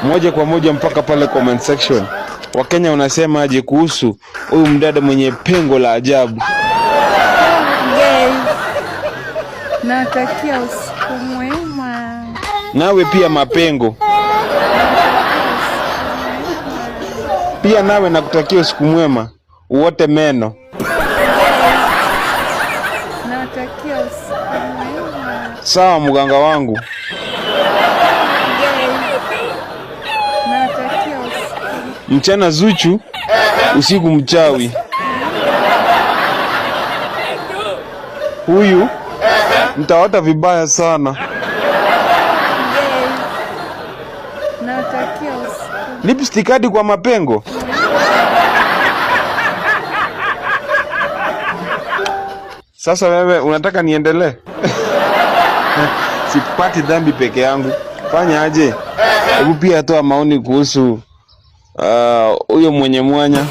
Moja kwa moja mpaka pale comment section. Wakenya unasema aje kuhusu huyu mdada mwenye pengo la ajabu? Natakia usiku mwema. Nawe pia mapengo. Pia nawe nakutakia usiku mwema. Uote meno. Natakia usiku mwema. Sawa mganga wangu. Natakia usiku. Mchana Zuchu, usiku mchawi. Huyu mtaota vibaya sana. Natakia usiku. Lipstick hadi kwa mapengo. Sasa wewe unataka niendelee? Sipati dhambi peke yangu. Fanya aje? Hebu pia toa maoni kuhusu huyo mwenye mwanya.